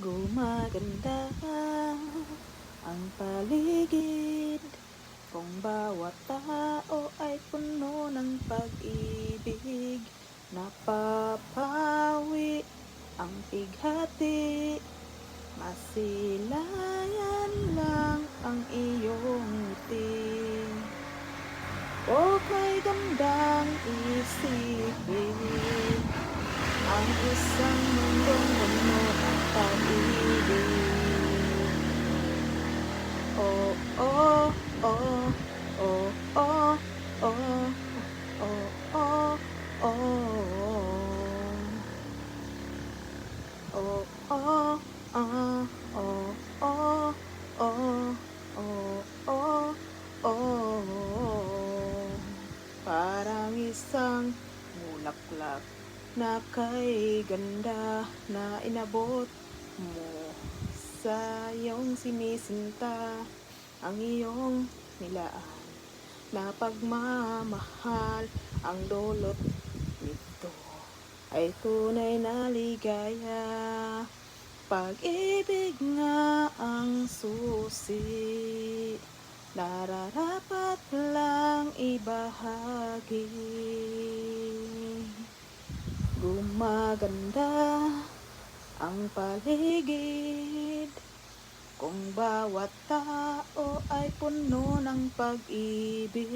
Gumaganda ang paligid kung bawat tao ay puno ng pag-ibig. Napapawi ang pighati, masilayan lang ang iyong ngiti. O kay gandang isipin ang isang mundong puno ng pag-ibig. Oh, oh, oh, oh, oh, oh, oh, oh, oh, oh, oh, oh, oh, oh, oh, oh, oh. Parang isang bulaklak na kay ganda na inabot mo sa iyong sinisinta, ang iyong nilaan na pagmamahal. Ang dulot nito ay tunay na ligaya. Pag-ibig nga ang susi, nararapat lang ibahagi. Gumaganda ang paligid kung bawat tao ay puno ng pag-ibig.